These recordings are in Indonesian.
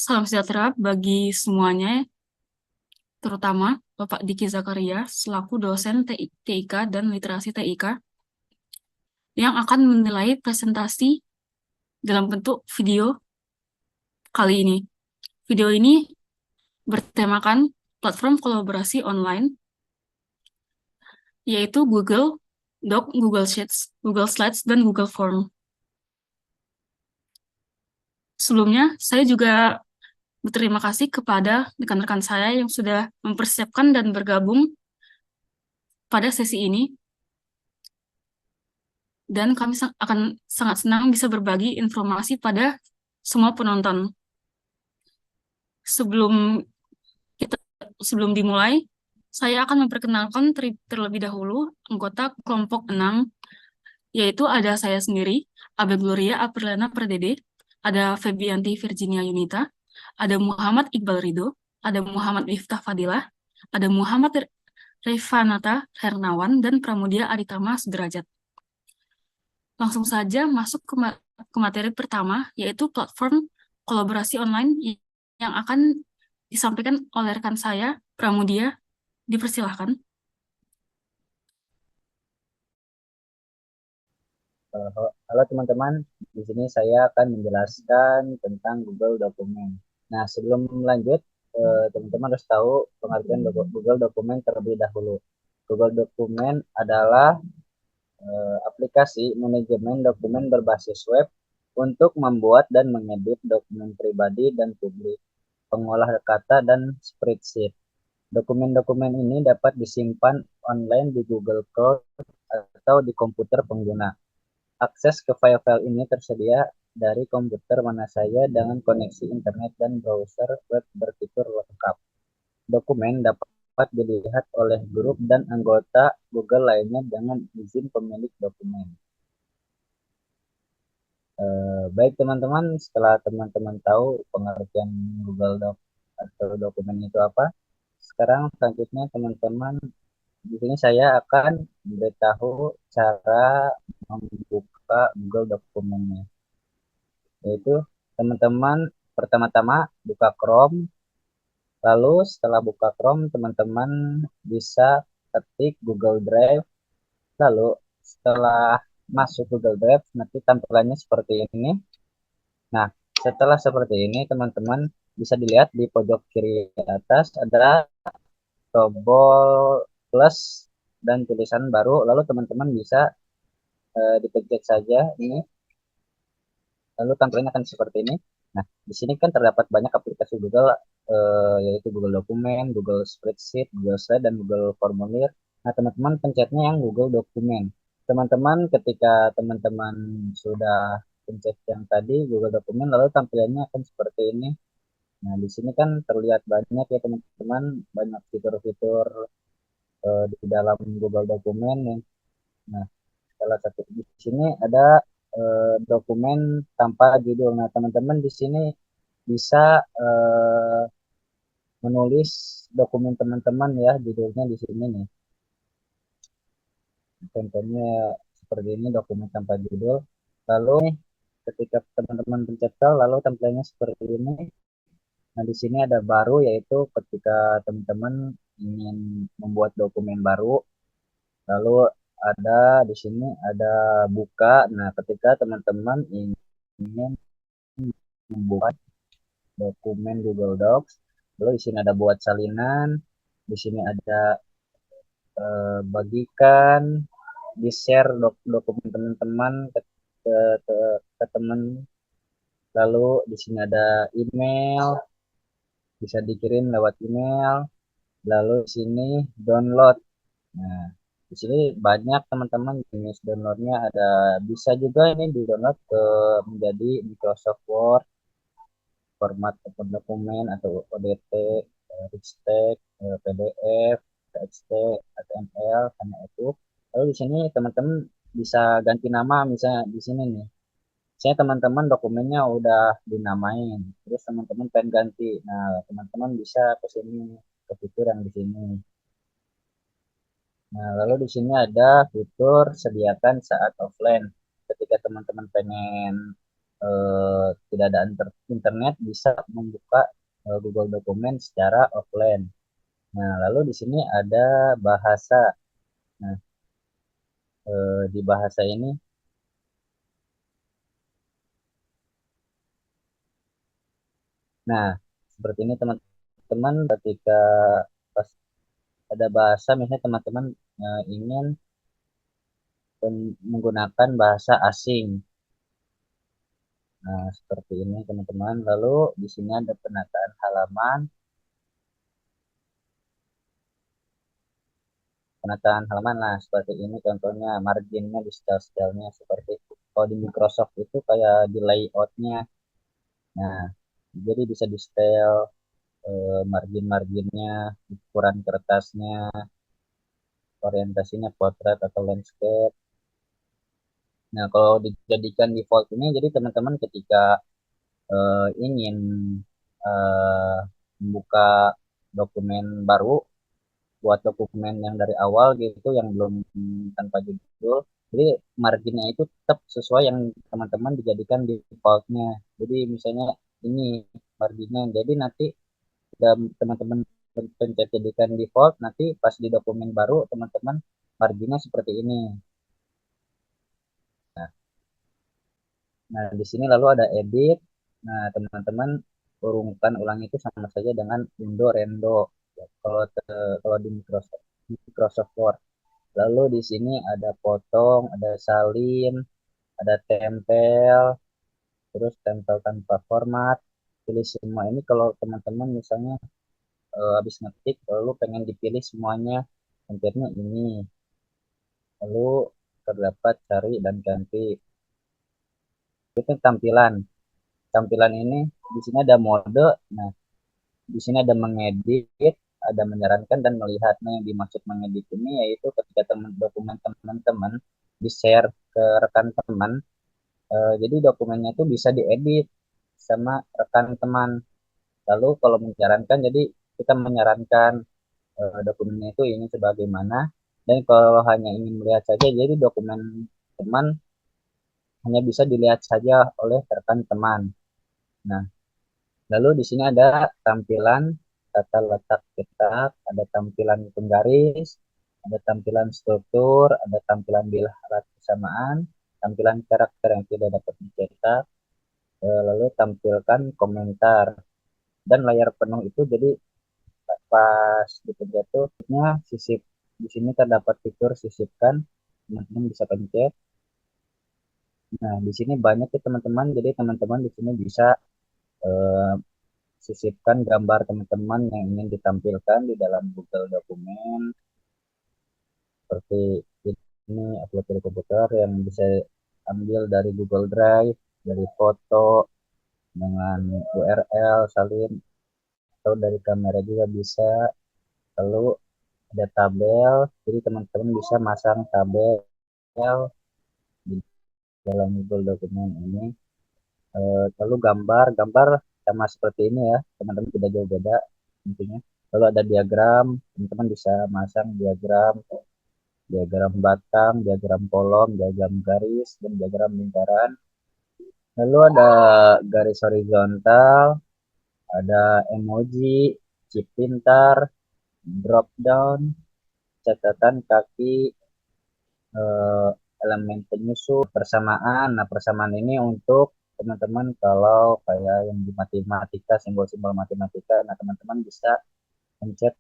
Salam sejahtera bagi semuanya, terutama Bapak Diki Zakaria selaku dosen TIK dan literasi TIK yang akan menilai presentasi dalam bentuk video kali ini. Video ini bertemakan platform kolaborasi online, yaitu Google Doc, Google Sheets, Google Slides, dan Google Form. Sebelumnya, saya juga berterima kasih kepada rekan-rekan saya yang sudah mempersiapkan dan bergabung pada sesi ini, dan kami akan sangat senang bisa berbagi informasi pada semua penonton. Sebelum kita sebelum dimulai, saya akan memperkenalkan terlebih dahulu anggota kelompok 6, yaitu ada saya sendiri, Abe Gloria Aprilana Pardede, ada Febianti Virginia Yunita, ada Muhammad Iqbal Ridho, ada Muhammad Miftah Fadilah, ada Muhammad Revanata Hernawan, dan Pramudia Aritama Sudrajat. Langsung saja masuk ke materi pertama, yaitu platform kolaborasi online yang akan disampaikan oleh rekan saya, Pramudia. Dipersilahkan. Halo teman-teman, di sini saya akan menjelaskan tentang Google Dokumen. Nah, sebelum lanjut, teman-teman harus tahu pengertian Google Dokumen terlebih dahulu. Google Dokumen adalah aplikasi manajemen dokumen berbasis web untuk membuat dan mengedit dokumen pribadi dan publik, pengolah kata, dan spreadsheet. Dokumen-dokumen ini dapat disimpan online di Google Cloud atau di komputer pengguna. Akses ke file-file ini tersedia dari komputer mana saja dengan koneksi internet dan browser web berfitur lengkap. Dokumen dapat dilihat oleh grup dan anggota Google lainnya dengan izin pemilik dokumen. Baik teman-teman, setelah teman-teman tahu pengertian Google Doc atau dokumen itu apa, sekarang selanjutnya teman-teman di sini saya akan memberitahu cara membuka Google dokumennya. Yaitu teman-teman pertama-tama buka Chrome, lalu setelah buka Chrome teman-teman bisa ketik Google Drive, lalu setelah masuk Google Drive nanti tampilannya seperti ini. Nah, setelah seperti ini teman-teman bisa dilihat di pojok kiri atas ada tombol plus dan tulisan baru, lalu teman-teman bisa dipencet saja ini, lalu tampilannya akan seperti ini. Nah, di sini kan terdapat banyak aplikasi Google, yaitu Google Dokumen, Google Spreadsheet, Google Slide, dan Google Formulir. Nah, teman-teman pencetnya yang Google Dokumen. Teman-teman ketika teman-teman sudah pencet yang tadi Google Dokumen, lalu tampilannya akan seperti ini. Nah, di sini kan terlihat banyak ya teman-teman, banyak fitur-fitur di dalam Google Dokumen ya. Nah, salah satu di sini ada dokumen tanpa judul. Nah, teman-teman di sini bisa menulis dokumen teman-teman ya, judulnya di sini nih. Contohnya seperti ini dokumen tanpa judul. Lalu ketika teman-teman pencet file, lalu tampilannya seperti ini. Nah, di sini ada baru, yaitu ketika teman-teman ingin membuat dokumen baru, lalu ada di sini ada buka. Nah, ketika teman-teman ingin membuat dokumen Google Docs. Lalu di sini ada buat salinan, di sini ada bagikan, di-share dokumen teman-teman ke, ke, ke teman. Lalu di sini ada email, bisa dikirim lewat email. Lalu di sini download. Nah, di sini banyak teman-teman jenis downloadnya ada, bisa juga ini di download ke menjadi Microsoft Word, format dokumen atau ODT, rich text, PDF, TXT, HTML, hanya itu. Lalu di sini teman-teman bisa ganti nama, misalnya di sini nih. Saya teman-teman dokumennya udah dinamain, terus teman-teman pengen ganti. Nah, teman-teman bisa ke sini, ke fitur yang di sini. Nah, lalu di sini ada fitur sediakan saat offline. Ketika teman-teman pengen tidak ada internet bisa membuka Google Dokumen secara offline. Nah, lalu di sini ada bahasa. Nah, di bahasa ini, nah seperti ini teman-teman, ketika pas ada bahasa, misalnya teman-teman ingin menggunakan bahasa asing. Nah, seperti ini teman-teman. Lalu di sini ada penataan halaman. Penataan halaman, nah seperti ini contohnya, marginnya di style-stylenya seperti itu. Kalau di Microsoft itu kayak di layoutnya. Nah, jadi bisa di style margin-marginnya, ukuran kertasnya, orientasinya potret atau landscape. Nah, kalau dijadikan default ini, jadi teman-teman ketika ingin eh, membuka dokumen baru, buat dokumen yang dari awal gitu, yang belum tanpa judul, jadi marginnya itu tetap sesuai yang teman-teman dijadikan defaultnya. Jadi misalnya ini marginnya, jadi nanti teman-teman pencet jadikan default, nanti pas di dokumen baru teman-teman marginnya seperti ini. Nah, nah, di sini lalu ada edit. Nah, teman-teman urungkan ulang itu sama saja dengan undo rendo. Ya, kalau di Microsoft Word. Lalu di sini ada potong, ada salin, ada tempel, terus tempel tanpa format. Pilih semua ini kalau teman-teman misalnya habis ngetik lalu pengen dipilih semuanya, tempelnya ini. Lalu terdapat cari dan ganti. Itu tampilan. Tampilan ini di sini ada mode. Nah, di sini ada mengedit, ada menyarankan dan melihat. Nah, yang dimaksud mengedit ini yaitu ketika dokumen teman-teman di-share ke rekan teman, jadi dokumennya itu bisa diedit sama rekan teman. Lalu kalau menyarankan, jadi kita menyarankan dokumennya itu ini sebagaimana. Dan kalau hanya ingin melihat saja, jadi dokumen teman hanya bisa dilihat saja oleh rekan teman. Nah, lalu di sini ada tampilan tata letak cetak, ada tampilan penggaris, ada tampilan struktur, ada tampilan bilah alat kesamaan, tampilan karakter yang tidak dapat dicetak, lalu tampilkan komentar dan layar penuh itu. Jadi pas dipencet tuh sisip, di sini terdapat fitur sisipkan, teman-teman bisa pencet. Nah, di sini banyak ya teman-teman, jadi teman-teman di sini bisa eh, sisipkan gambar teman-teman yang ingin ditampilkan di dalam Google Dokumen, seperti ini upload dari komputer yang bisa ambil dari Google Drive, dari foto dengan URL salin, atau dari kamera juga bisa. Lalu ada tabel, jadi teman-teman bisa masang tabel di dalam Google Dokumen ini. Lalu gambar sama seperti ini ya, teman-teman tidak jauh beda intinya. Lalu ada diagram, teman-teman bisa masang diagram, diagram batang, diagram kolom, diagram garis, dan diagram lingkaran. Lalu ada garis horizontal, ada emoji, chip pintar, drop down, catatan kaki, eh, elemen penyusun, persamaan. Nah, persamaan ini untuk teman-teman kalau kayak yang di matematika, simbol-simbol matematika, nah teman-teman bisa pencet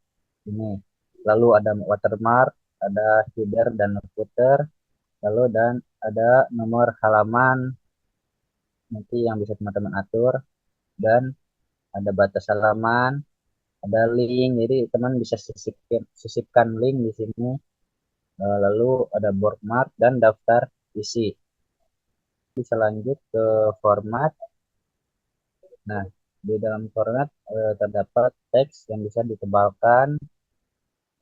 ini. Lalu ada watermark, ada header dan footer, lalu dan ada nomor halaman nanti yang bisa teman-teman atur, dan ada batas halaman, ada link. Jadi teman bisa sisipkan link di sini. Lalu ada bookmark dan daftar isi. Bisa lanjut ke format. Nah, di dalam format terdapat teks yang bisa ditebalkan,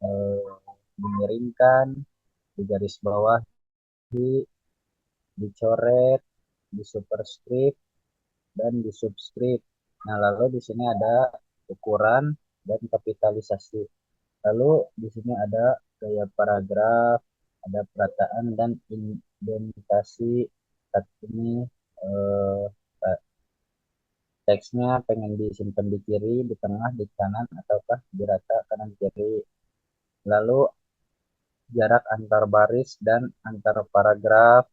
eh, dimiringkan, digaris bawah, dicoret, di superscript, dan di subscript. Nah, lalu di sini ada ukuran dan kapitalisasi. Lalu di sini ada gaya paragraf, ada perataan dan indentisasi. Saat ini teksnya pengen disimpan di kiri, di tengah, di kanan, ataukah di rata kanan kiri. Lalu jarak antar baris dan antar paragraf,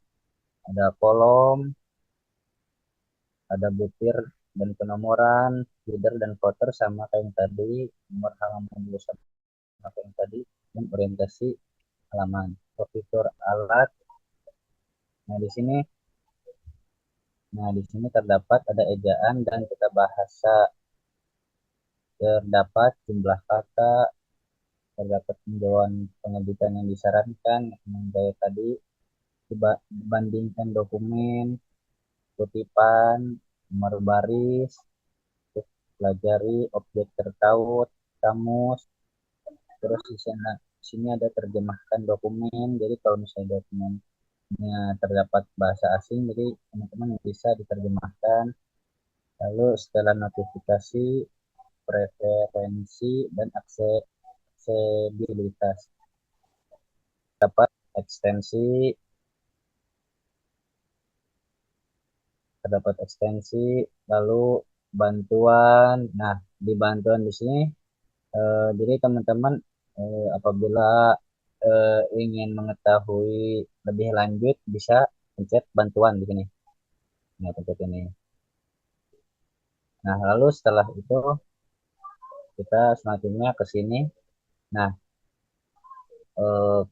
ada kolom, ada butir dan penomoran, header dan footer sama kayak yang tadi, nomor halaman dulu sama kayak yang tadi, dan orientasi halaman. Untuk fitur alat, nah di sini, terdapat ada ejaan dan tata bahasa, terdapat jumlah kata, terdapat tinjauan pengebutan yang disarankan, yang kayak tadi, dibandingkan dokumen, kutipan, nomor baris, terus pelajari objek tertaut, kamus, terus di sini ada terjemahkan dokumen. Jadi kalau misalnya dokumennya terdapat bahasa asing, jadi teman-teman bisa diterjemahkan. Lalu setelah notifikasi, preferensi, dan aksesibilitas, dapat ekstensi, lalu bantuan. Nah, di bantuan di sini, jadi teman-teman, apabila ingin mengetahui lebih lanjut bisa pencet bantuan di sini. Nah, pencet ini. Nah, lalu setelah itu kita selanjutnya ke sini. Nah,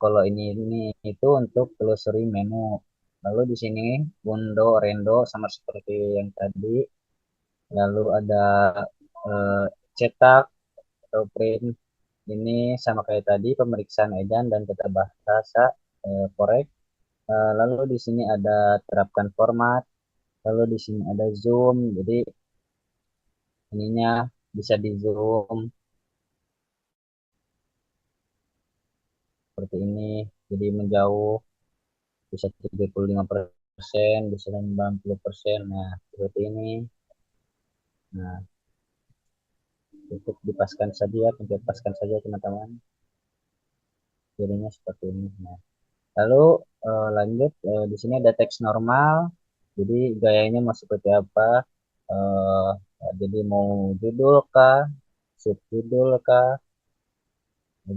kalau ini itu untuk telusuri menu. Lalu di sini Undo, Rendo sama seperti yang tadi. Lalu ada eh, cetak atau print. Ini sama kayak tadi, pemeriksaan ejaan dan tata bahasa, korek. Lalu di sini ada terapkan format. Lalu di sini ada zoom. Jadi ininya bisa di zoom seperti ini. Jadi menjauh, bisa 35%, bisa 90%. Nah, seperti ini. Nah, cukup dipaskan saja, pencet paskan saja teman-teman. Jadinya seperti ini. Nah, lalu lanjut, di sini ada teks normal. Jadi gayanya mau seperti apa? Eh, jadi mau judul kah, subjudul kah?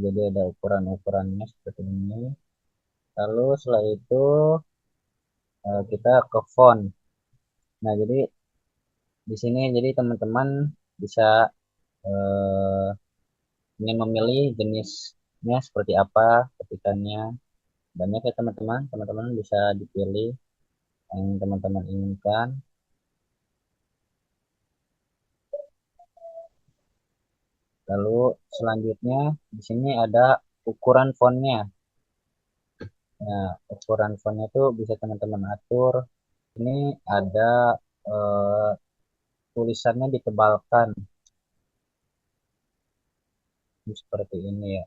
Jadi ada ukuran-ukurannya seperti ini. Lalu setelah itu kita ke font. Nah, jadi di sini jadi teman-teman bisa eh, ingin memilih jenisnya seperti apa ketikannya. Banyak ya teman-teman. Teman-teman bisa dipilih yang teman-teman inginkan. Lalu selanjutnya di sini ada ukuran fontnya. Nah, ukuran fontnya itu bisa teman-teman atur. Ini ada eh, tulisannya ditebalkan seperti ini ya.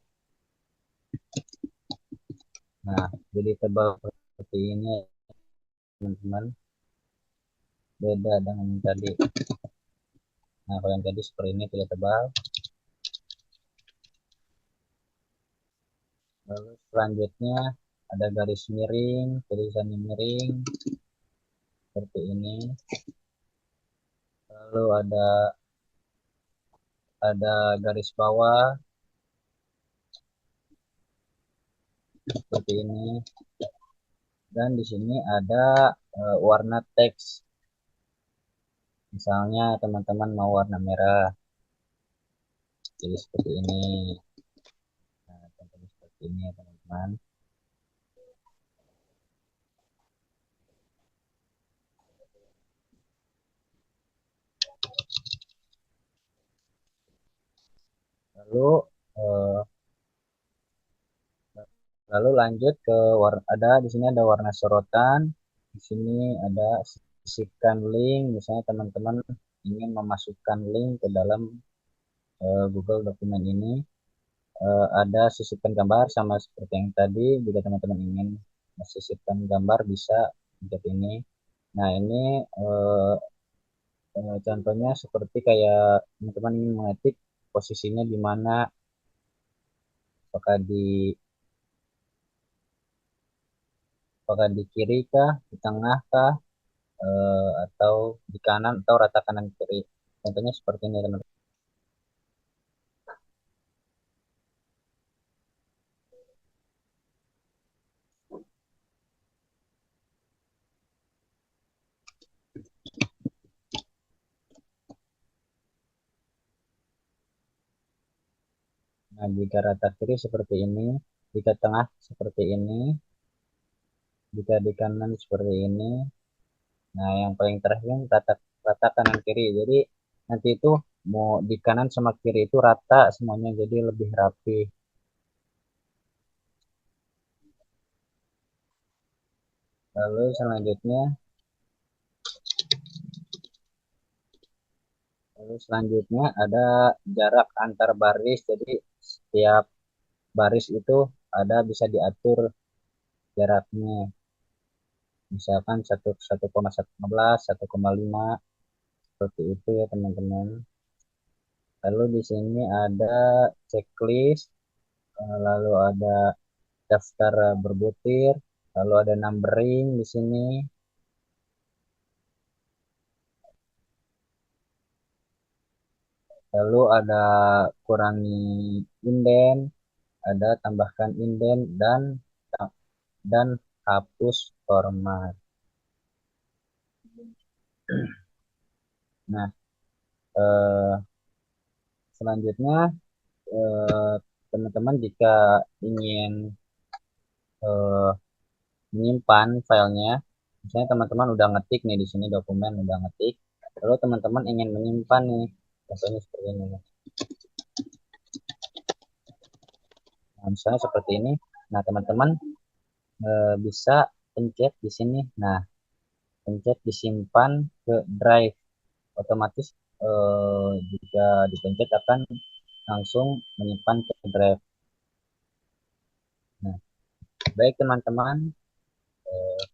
Nah, jadi tebal seperti ini ya, teman-teman. Beda dengan yang tadi. Nah, kalau yang tadi seperti ini tidak tebal. Lalu selanjutnya ada garis miring, tulisannya miring seperti ini. Lalu ada garis bawah seperti ini. Dan di sini ada warna teks. Misalnya teman-teman mau warna merah, jadi seperti ini. Nah, contohnya seperti ini ya teman-teman. Lalu eh, lanjut ke warna, di sini ada warna sorotan. Di sini ada sisipkan link. Misalnya teman-teman ingin memasukkan link ke dalam Google dokumen ini. Ada sisipkan gambar sama seperti yang tadi. Jika teman-teman ingin sisipkan gambar bisa seperti ini. Nah, ini eh, contohnya seperti kayak teman-teman ingin mengetik posisinya di mana, apakah di kiri kah, di tengah kah, atau di kanan atau rata kanan kiri. Contohnya seperti ini teman-teman. Nah, jika rata kiri seperti ini, jika tengah seperti ini, jika di kanan seperti ini. Nah, yang paling terakhir rata rata kanan kiri. Jadi nanti itu mau di kanan sama kiri itu rata semuanya, jadi lebih rapi. Lalu selanjutnya ada jarak antar baris. Jadi setiap baris itu ada bisa diatur jaraknya. Misalkan 1,115, 1,5 seperti itu ya teman-teman. Lalu di sini ada checklist, lalu ada daftar berbutir, lalu ada numbering di sini, lalu ada kurangi inden, ada tambahkan inden dan hapus format. Nah, eh, selanjutnya eh, teman-teman jika ingin eh, menyimpan filenya, misalnya teman-teman udah ngetik nih di sini dokumen udah ngetik, lalu teman-teman ingin menyimpan nih, contohnya seperti ini. Nah, misalnya seperti ini. Nah, teman-teman bisa pencet di sini. Nah, pencet disimpan ke drive. Otomatis jika dipencet akan langsung menyimpan ke drive. Nah, baik teman-teman, eh,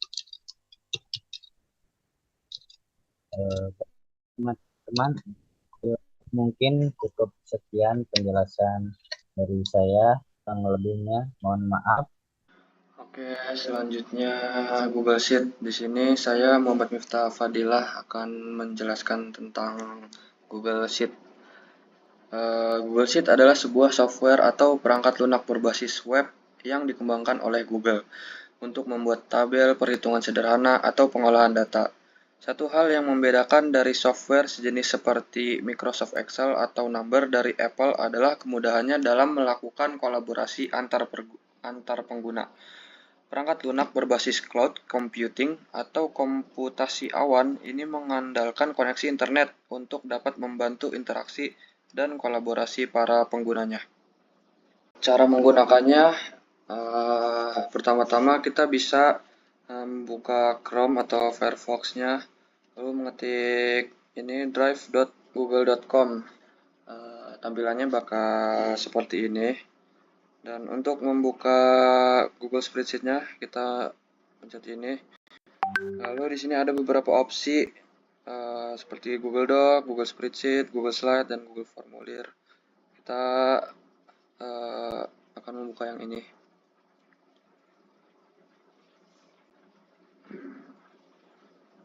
eh, teman-teman, mungkin cukup sekian penjelasan dari saya. Yang lebihnya mohon maaf. Oke, selanjutnya Google Sheet. Di sini saya Muhammad Miftah Fadilah akan menjelaskan tentang Google Sheet. Google Sheet adalah sebuah software atau perangkat lunak berbasis web yang dikembangkan oleh Google untuk membuat tabel perhitungan sederhana atau pengolahan data. Satu hal yang membedakan dari software sejenis seperti Microsoft Excel atau Number dari Apple adalah kemudahannya dalam melakukan kolaborasi antar pengguna. Perangkat lunak berbasis cloud computing atau komputasi awan ini mengandalkan koneksi internet untuk dapat membantu interaksi dan kolaborasi para penggunanya. Cara menggunakannya, pertama-tama kita bisa buka Chrome atau Firefox-nya, lalu mengetik ini drive.google.com. Tampilannya bakal seperti ini. Dan untuk membuka Google Spreadsheet-nya, kita pencet ini. Lalu di sini ada beberapa opsi seperti Google Doc, Google Spreadsheet, Google Slide, dan Google Formulir. Kita akan membuka yang ini.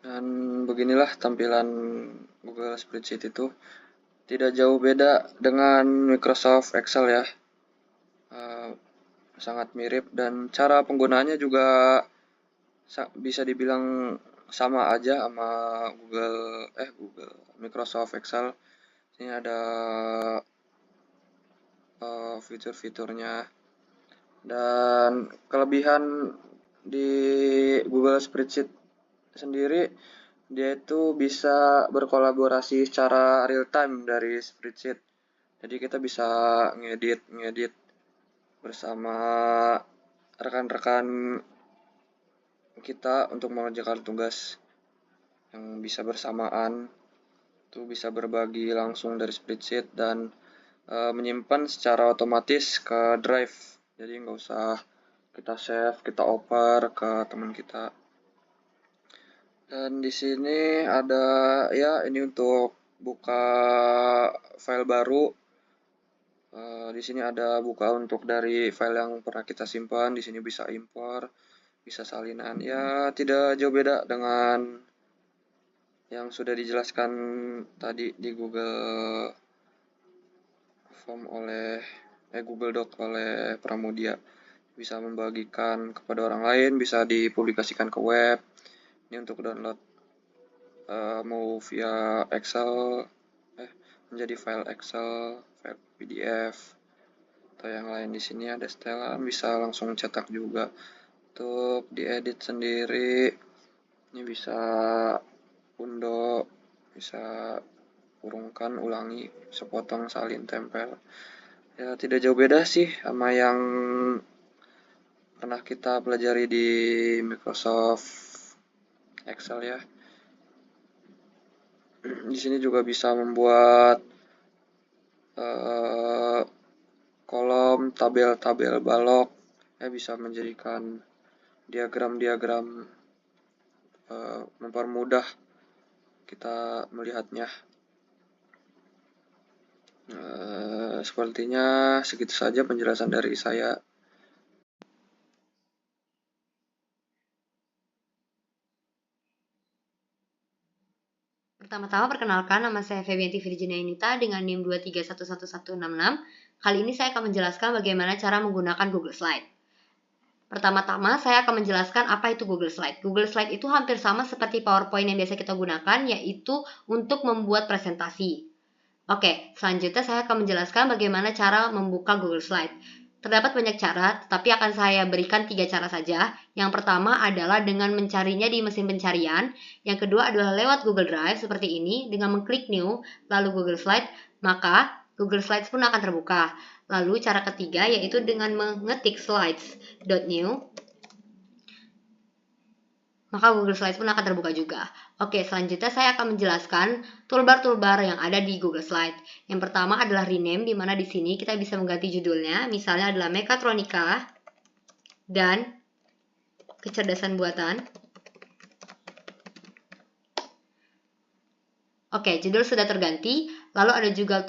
Dan beginilah tampilan Google Spreadsheet itu. Tidak jauh beda dengan Microsoft Excel ya. Sangat mirip dan cara penggunaannya juga bisa dibilang sama aja sama Microsoft Excel. Ini ada fitur-fiturnya, dan kelebihan di Google Spreadsheet sendiri, dia itu bisa berkolaborasi secara real time dari spreadsheet. Jadi kita bisa ngedit bersama rekan-rekan kita untuk mengerjakan tugas yang bisa bersamaan. Itu bisa berbagi langsung dari spreadsheet dan menyimpan secara otomatis ke drive. Jadi nggak usah kita save, kita oper ke teman kita. Dan di sini ada ya ini untuk buka file baru. Di sini ada buka untuk dari file yang pernah kita simpan. Di sini bisa import, bisa salinan. Ya tidak jauh beda dengan yang sudah dijelaskan tadi di Google Form Google Doc oleh Pramudia. Bisa membagikan kepada orang lain, bisa dipublikasikan ke web. Ini untuk download mau via Excel, menjadi file Excel, file PDF, atau yang lain. Di sini ada setelan, bisa langsung cetak juga. Untuk diedit sendiri, ini bisa undo, bisa kurungkan, ulangi, sepotong, salin, tempel. Ya tidak jauh beda sih sama yang pernah kita pelajari di Microsoft Excel ya. Di sini juga bisa membuat kolom, tabel-tabel balok, bisa menjadikan diagram-diagram, mempermudah kita melihatnya. Sepertinya segitu saja penjelasan dari saya. Pertama-tama perkenalkan, nama saya Febianti Virginia Inita dengan NIM 2311166. Kali ini saya akan menjelaskan bagaimana cara menggunakan Google Slide. Pertama-tama saya akan menjelaskan apa itu Google Slide. Google Slide itu hampir sama seperti PowerPoint yang biasa kita gunakan, yaitu untuk membuat presentasi. Oke, selanjutnya saya akan menjelaskan bagaimana cara membuka Google Slide. Terdapat banyak cara, tetapi akan saya berikan 3 cara saja. Yang pertama adalah dengan mencarinya di mesin pencarian. Yang kedua adalah lewat Google Drive seperti ini. Dengan mengklik New, lalu Google Slide, maka Google Slides pun akan terbuka. Lalu cara ketiga yaitu dengan mengetik slides.new, maka Google Slides pun akan terbuka juga. Oke, selanjutnya saya akan menjelaskan toolbar-toolbar yang ada di Google Slide. Yang pertama adalah rename, di mana di sini kita bisa mengganti judulnya, misalnya adalah Mechatronica dan kecerdasan buatan. Oke, judul sudah terganti. Lalu ada juga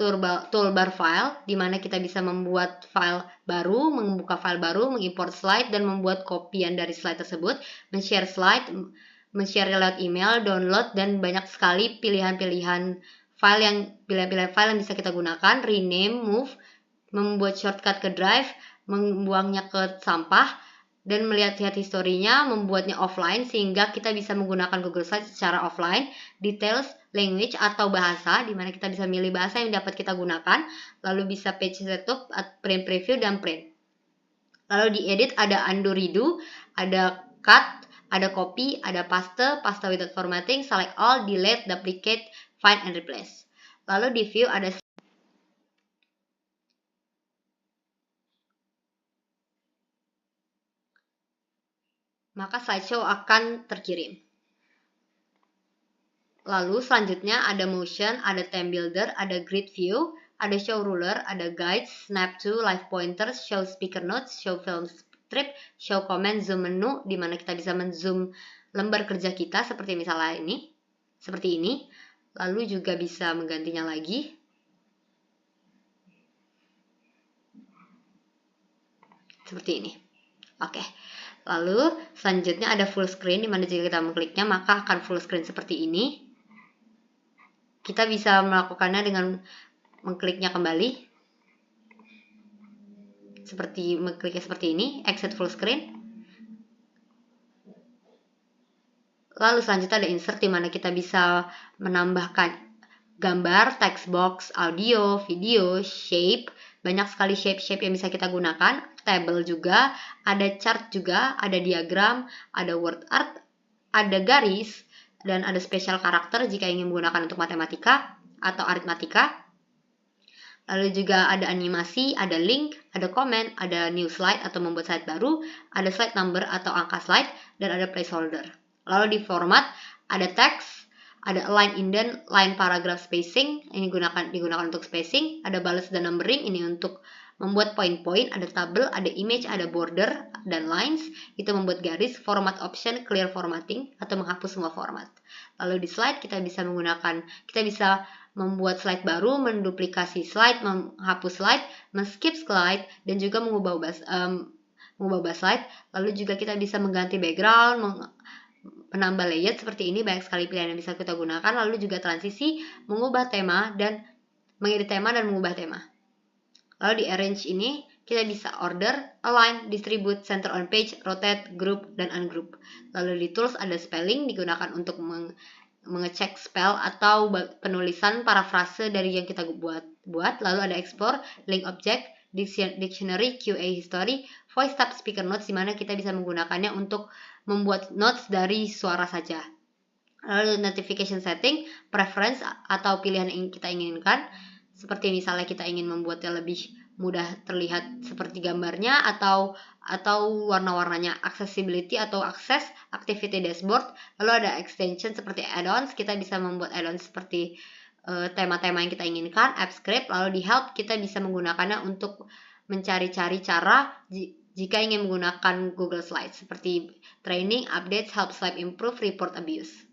toolbar file, di mana kita bisa membuat file baru, membuka file baru, mengimport slide, dan membuat kopian dari slide tersebut, men-share slide, men-share lewat email, download, dan banyak sekali pilihan-pilihan file yang bisa kita gunakan, rename, move, membuat shortcut ke drive, membuangnya ke sampah, dan melihat-lihat historinya, membuatnya offline sehingga kita bisa menggunakan Google Slides secara offline, details, language atau bahasa, di mana kita bisa milih bahasa yang dapat kita gunakan, lalu bisa page setup, print preview, dan print. Lalu diedit ada undo redo, ada cut, ada copy, ada paste without formatting, select all, delete, duplicate, find and replace. Lalu di view ada maka slideshow akan terkirim. Lalu selanjutnya ada motion, ada time builder, ada grid view, ada show ruler, ada guides, snap to, live pointers, show speaker notes, show film strip, show comment, zoom menu, di mana kita bisa men-zoom lembar kerja kita seperti misalnya ini, seperti ini. Lalu juga bisa menggantinya lagi. Seperti ini. Oke. Lalu selanjutnya ada full screen, di mana jika kita mengkliknya maka akan full screen seperti ini. Kita bisa melakukannya dengan mengkliknya kembali. Mengkliknya seperti ini, exit full screen. Lalu selanjutnya ada insert, di mana kita bisa menambahkan gambar, text box, audio, video, shape. Banyak sekali shape-shape yang bisa kita gunakan. Table juga, ada chart juga, ada diagram, ada word art, ada garis, dan ada special karakter jika ingin menggunakan untuk matematika atau aritmatika. Lalu juga ada animasi, ada link, ada komen, ada new slide atau membuat slide baru, ada slide number atau angka slide, dan ada placeholder. Lalu di format, ada teks, ada align indent, line paragraph spacing, ini digunakan untuk spacing, ada balance dan numbering, ini untuk membuat poin-poin, ada tabel, ada image, ada border, dan lines, itu membuat garis, format option, clear formatting, atau menghapus semua format. Lalu di slide kita bisa membuat slide baru, menduplikasi slide, menghapus slide, men-skip slide, dan juga mengubah slide. Lalu juga kita bisa mengganti background, menambah layout seperti ini, banyak sekali pilihan yang bisa kita gunakan. Lalu juga transisi, mengubah tema dan mengedit tema dan mengubah tema. Lalu di arrange ini kita bisa order, align, distribute, center on page, rotate, group, dan ungroup. Lalu di tools ada spelling, digunakan untuk mengecek spell atau penulisan parafrase dari yang kita buat. Lalu ada explore, link object, dictionary, QA history, voice tab, speaker notes, di mana kita bisa menggunakannya untuk membuat notes dari suara saja. Lalu notification setting, preference atau pilihan yang kita inginkan, seperti misalnya kita ingin membuatnya lebih mudah terlihat seperti gambarnya atau warna-warnanya, accessibility atau akses, activity dashboard. Lalu ada extension seperti add-ons, kita bisa membuat add-ons seperti tema-tema yang kita inginkan, app script. Lalu di help kita bisa menggunakannya untuk mencari-cari cara jika ingin menggunakan Google Slides seperti training, updates, help slide improve, report abuse.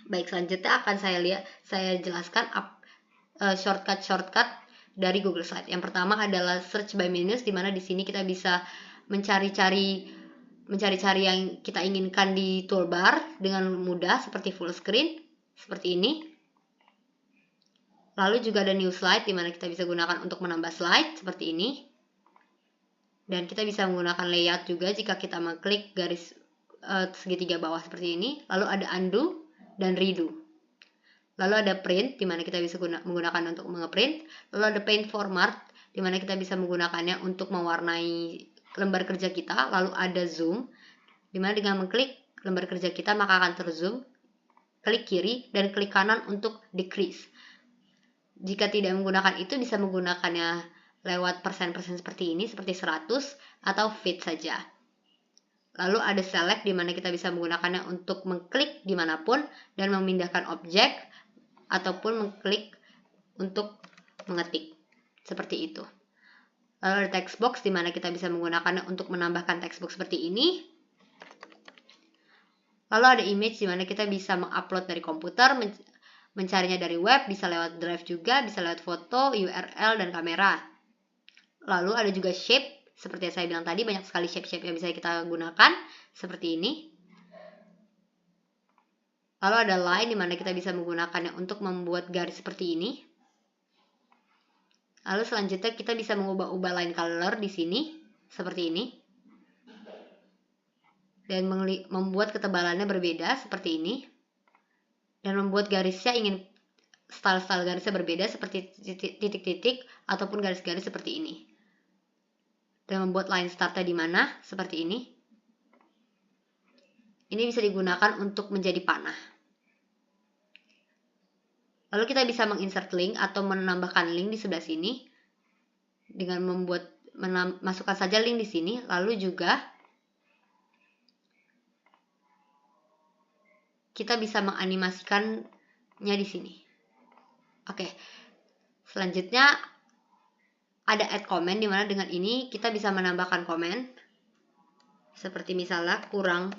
Baik, selanjutnya akan saya jelaskan shortcut dari Google Slides. Yang pertama adalah search by menus, di mana di sini kita bisa mencari-cari yang kita inginkan di toolbar dengan mudah seperti full screen seperti ini. Lalu juga ada new slide, di mana kita bisa gunakan untuk menambah slide seperti ini. Dan kita bisa menggunakan layout juga jika kita mengklik garis segitiga bawah seperti ini. Lalu ada undo dan redo. Lalu ada print, di mana kita bisa menggunakan untuk ngeprint. Lalu ada paint format, di mana kita bisa menggunakannya untuk mewarnai lembar kerja kita. Lalu ada zoom, di mana dengan mengklik lembar kerja kita maka akan terzoom. Klik kiri dan klik kanan untuk decrease. Jika tidak menggunakan itu, bisa menggunakannya lewat persen-persen seperti ini, seperti 100 atau fit saja. Lalu ada select, di mana kita bisa menggunakannya untuk mengklik dimanapun dan memindahkan objek ataupun mengklik untuk mengetik seperti itu. Lalu ada text box, di mana kita bisa menggunakannya untuk menambahkan text box seperti ini. Lalu ada image, di mana kita bisa mengupload dari komputer, mencarinya dari web, bisa lewat drive juga, bisa lewat foto, URL, dan kamera. Lalu ada juga shape, seperti yang saya bilang tadi, banyak sekali shape-shape yang bisa kita gunakan, seperti ini. Lalu ada line, di mana kita bisa menggunakannya untuk membuat garis seperti ini. Lalu selanjutnya kita bisa mengubah-ubah line color di sini, seperti ini. Dan membuat ketebalannya berbeda, seperti ini. Dan membuat garisnya style-style garisnya berbeda, seperti titik-titik ataupun garis-garis seperti ini. Dan membuat line startnya di mana, seperti ini. Ini bisa digunakan untuk menjadi panah. Lalu kita bisa menginsert link atau menambahkan link di sebelah sini dengan masukkan saja link di sini. Lalu juga kita bisa menganimasikannya di sini. Oke. Selanjutnya ada add comment, di mana dengan ini kita bisa menambahkan komen. Seperti misalnya kurang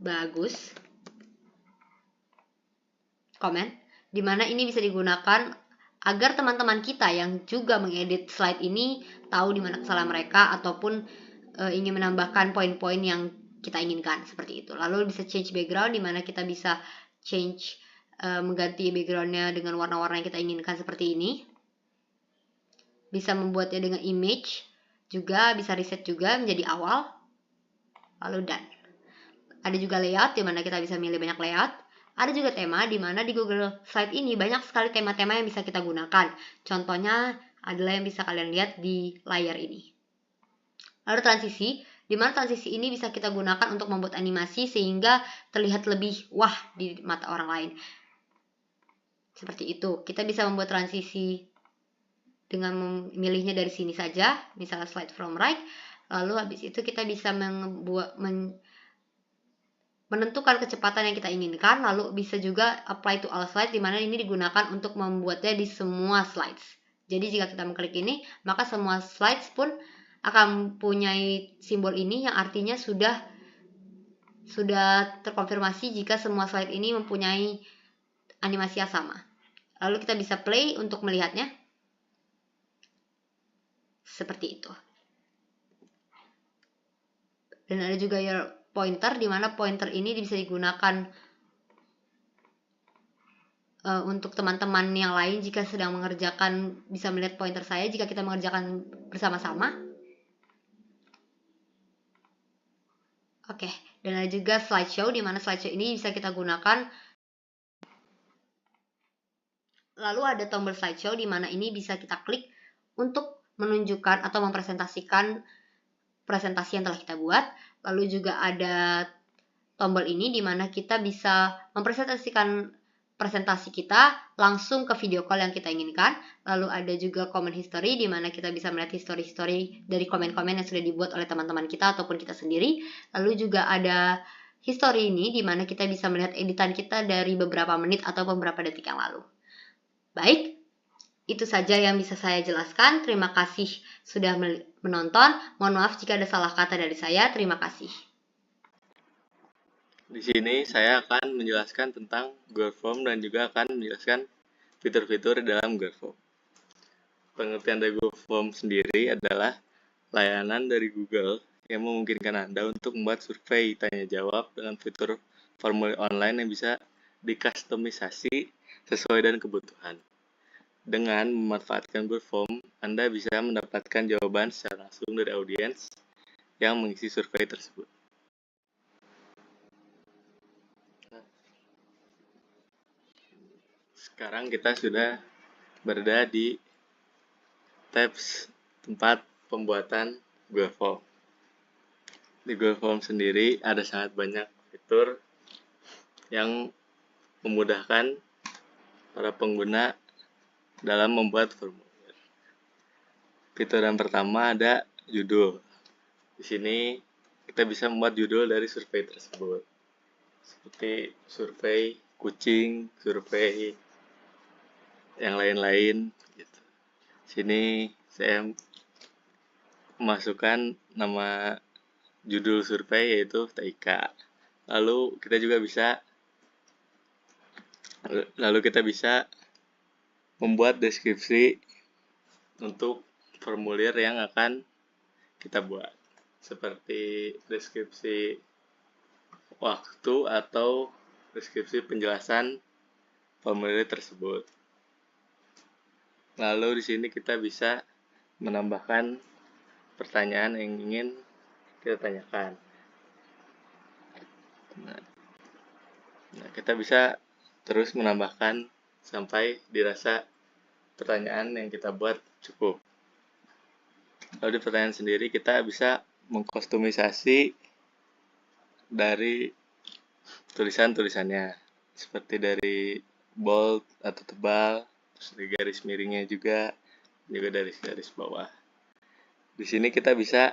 bagus. Komen, di mana ini bisa digunakan agar teman-teman kita yang juga mengedit slide ini tahu di mana kesalahan mereka ataupun ingin menambahkan poin-poin yang kita inginkan, seperti itu. Lalu bisa change background, di mana kita bisa mengganti backgroundnya dengan warna-warna yang kita inginkan seperti ini. Bisa membuatnya dengan image juga, bisa reset juga menjadi awal. Lalu done. Ada juga layout, di mana kita bisa milih banyak layout. Ada juga tema, di mana di Google Slide ini banyak sekali tema-tema yang bisa kita gunakan. Contohnya adalah yang bisa kalian lihat di layar ini. Lalu transisi, di mana transisi ini bisa kita gunakan untuk membuat animasi sehingga terlihat lebih wah di mata orang lain. Seperti itu. Kita bisa membuat transisi dengan memilihnya dari sini saja, misalnya slide from right. Lalu habis itu kita bisa menentukan kecepatan yang kita inginkan. Lalu bisa juga apply to all slides, di mana ini digunakan untuk membuatnya di semua slides. Jadi jika kita mengklik ini, maka semua slides pun akan mempunyai simbol ini yang artinya sudah terkonfirmasi jika semua slide ini mempunyai animasi yang sama. Lalu kita bisa play untuk melihatnya. Seperti itu. Dan ada juga your pointer, di mana pointer ini bisa digunakan untuk teman-teman yang lain jika sedang mengerjakan, bisa melihat pointer saya jika kita mengerjakan bersama-sama. Oke, dan ada juga slideshow, di mana slideshow ini bisa kita gunakan. Lalu ada tombol slideshow, di mana ini bisa kita klik untuk menunjukkan atau mempresentasikan presentasi yang telah kita buat. Lalu juga ada tombol ini, di mana kita bisa mempresentasikan presentasi kita langsung ke video call yang kita inginkan. Lalu ada juga comment history, di mana kita bisa melihat history dari komen-komen yang sudah dibuat oleh teman-teman kita ataupun kita sendiri. Lalu juga ada history ini, di mana kita bisa melihat editan kita dari beberapa menit atau beberapa detik yang lalu. Baik, itu saja yang bisa saya jelaskan. Terima kasih sudah menonton. Mohon maaf jika ada salah kata dari saya. Terima kasih. Di sini saya akan menjelaskan tentang Google Form dan juga akan menjelaskan fitur-fitur dalam Google Form. Pengertian dari Google Form sendiri adalah layanan dari Google yang memungkinkan Anda untuk membuat survei tanya jawab dengan fitur formulir online yang bisa dikustomisasi sesuai dengan kebutuhan. Dengan memanfaatkan Google Form, Anda bisa mendapatkan jawaban secara langsung dari audiens yang mengisi survei tersebut. Sekarang kita sudah berada di tabs tempat pembuatan Google Form. Di Google Form sendiri ada sangat banyak fitur yang memudahkan para pengguna dalam membuat formulir. Fitur yang pertama ada judul. Di sini kita bisa membuat judul dari survei tersebut. Seperti survei kucing, survei yang lain-lain gitu. Sini saya memasukkan nama judul survei yaitu TIK. Lalu kita bisa membuat deskripsi untuk formulir yang akan kita buat, seperti deskripsi waktu atau deskripsi penjelasan formulir tersebut. Lalu di sini kita bisa menambahkan pertanyaan yang ingin kita tanyakan. Nah, kita bisa terus menambahkan sampai dirasa pertanyaan yang kita buat cukup. Lalu di pertanyaan sendiri kita bisa mengkustomisasi dari tulisan-tulisannya, seperti dari bold atau tebal, terus dari garis miringnya juga dari garis bawah. Di sini kita bisa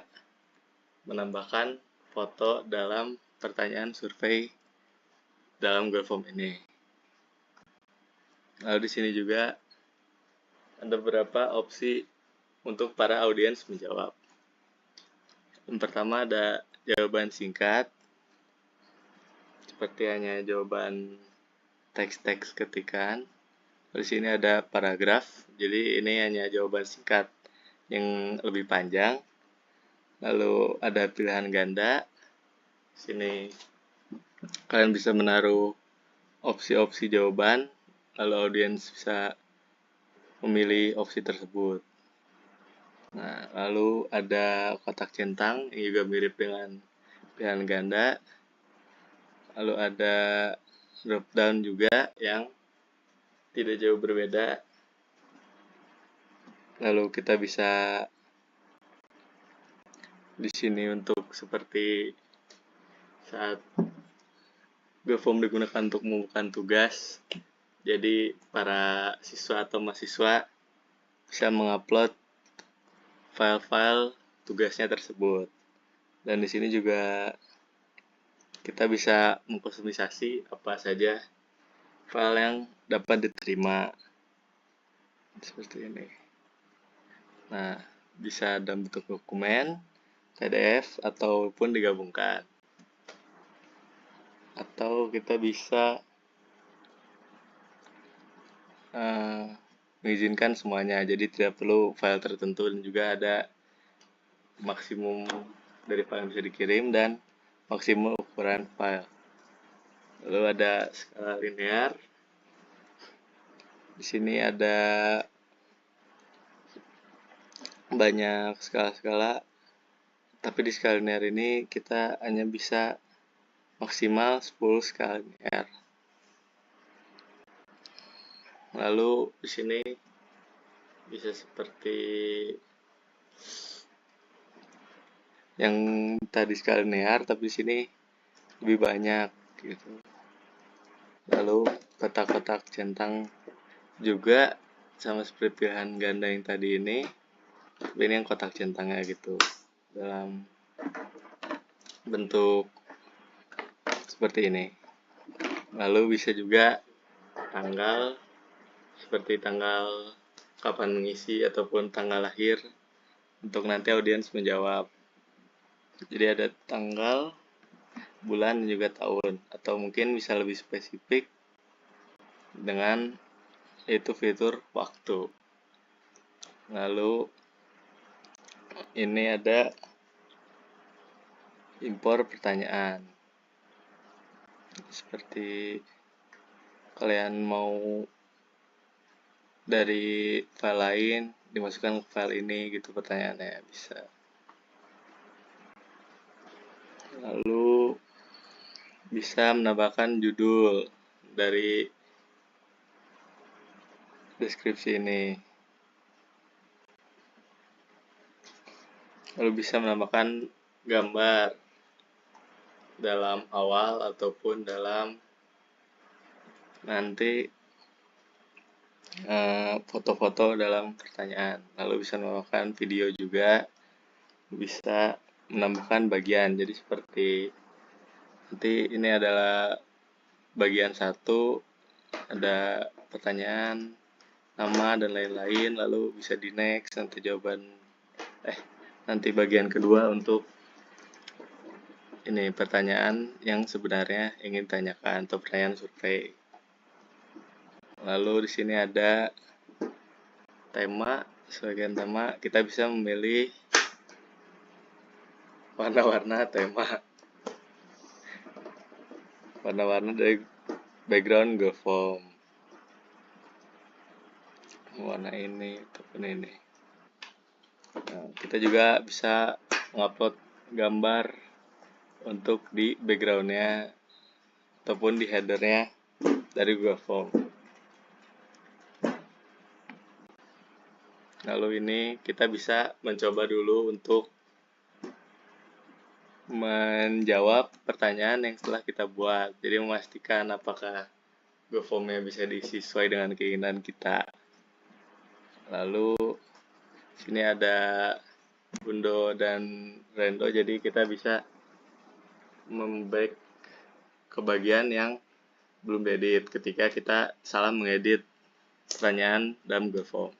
menambahkan foto dalam pertanyaan survei dalam Google Form ini. Lalu di sini juga ada beberapa opsi untuk para audiens menjawab. Yang pertama ada jawaban singkat, seperti hanya jawaban teks-teks ketikan. Di sini ada paragraf, jadi ini hanya jawaban singkat yang lebih panjang. Lalu ada pilihan ganda. Sini kalian bisa menaruh opsi-opsi jawaban, lalu audiens bisa memilih opsi tersebut. Nah, lalu ada kotak centang yang juga mirip dengan pilihan ganda. Lalu ada drop down juga yang tidak jauh berbeda. Lalu kita bisa di sini untuk seperti saat Google Form digunakan untuk membuka tugas. Jadi para siswa atau mahasiswa bisa mengupload file-file tugasnya tersebut. Dan di sini juga kita bisa mengkustomisasi apa saja file yang dapat diterima. Seperti ini. Nah, bisa dalam bentuk dokumen, PDF, ataupun digabungkan. Atau kita bisa mengizinkan semuanya, jadi tidak perlu file tertentu, dan juga ada maksimum dari file yang bisa dikirim dan maksimum ukuran file. Lalu ada skala linear. Di sini ada banyak skala-skala, tapi di skala linear ini kita hanya bisa maksimal 10 skala linear. Lalu di sini bisa seperti yang tadi skala linear, tapi di sini lebih banyak gitu. Lalu kotak-kotak centang juga sama seperti pilihan ganda yang tadi ini, tapi ini yang kotak centangnya gitu, dalam bentuk seperti ini. Lalu bisa juga tanggal, seperti tanggal kapan mengisi ataupun tanggal lahir, untuk nanti audiens menjawab. Jadi ada tanggal, bulan, dan juga tahun. Atau mungkin bisa lebih spesifik dengan yaitu fitur waktu. Lalu ini ada impor pertanyaan. Seperti kalian mau dari file lain dimasukkan ke file ini gitu pertanyaannya, bisa. Lalu bisa menambahkan judul dari deskripsi ini. Lalu bisa menambahkan gambar dalam awal ataupun dalam nanti foto-foto dalam pertanyaan. Lalu bisa menambahkan video juga, bisa menambahkan bagian. Jadi seperti nanti ini adalah bagian 1, ada pertanyaan, nama, dan lain-lain. Lalu bisa di next, nanti bagian kedua untuk ini pertanyaan yang sebenarnya ingin ditanyakan atau pertanyaan survei. Lalu di sini ada tema, sebagian tema kita bisa memilih warna-warna tema, warna-warna dari background Google Form, warna ini ataupun ini. Nah, kita juga bisa mengupload gambar untuk di backgroundnya ataupun di headernya dari Google Form. Lalu ini kita bisa mencoba dulu untuk menjawab pertanyaan yang setelah kita buat. Jadi memastikan apakah Google Form-nya bisa diisi sesuai dengan keinginan kita. Lalu sini ada Undo dan Rendo, jadi kita bisa memback ke bagian yang belum diedit ketika kita salah mengedit pertanyaan dalam Google Form.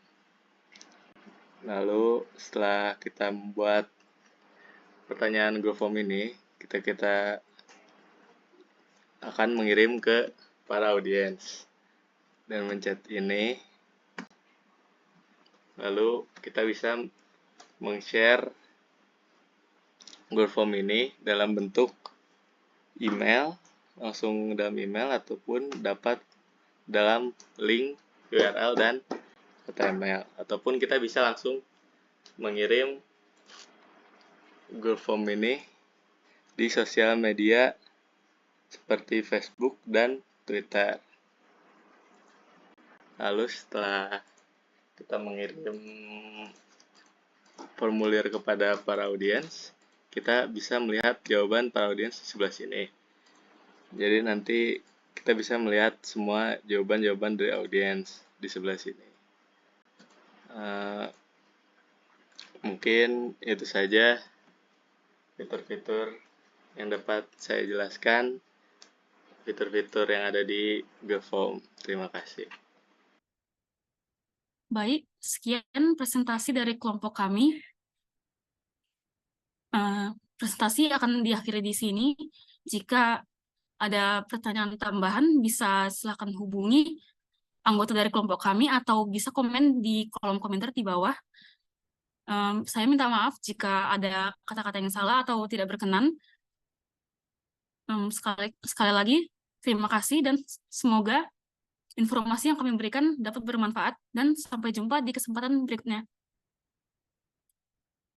Lalu setelah kita membuat pertanyaan Google Form ini, kita akan mengirim ke para audiens dan mencet ini. Lalu kita bisa meng-share Google Form ini dalam bentuk email, langsung dalam email ataupun dapat dalam link URL dan HTML, ataupun kita bisa langsung mengirim Google Form ini di sosial media seperti Facebook dan Twitter. Lalu setelah kita mengirim formulir kepada para audiens, kita bisa melihat jawaban para audiens di sebelah sini. Jadi nanti kita bisa melihat semua jawaban-jawaban dari audiens di sebelah sini. Mungkin itu saja fitur-fitur yang dapat saya jelaskan, fitur-fitur yang ada di Google Form. Terima kasih. Baik, sekian presentasi dari kelompok kami. Presentasi akan diakhiri di sini. Jika ada pertanyaan tambahan, bisa silakan hubungi anggota dari kelompok kami atau bisa komen di kolom komentar di bawah. Saya minta maaf jika ada kata-kata yang salah atau tidak berkenan. Sekali lagi, terima kasih dan semoga informasi yang kami berikan dapat bermanfaat dan sampai jumpa di kesempatan berikutnya.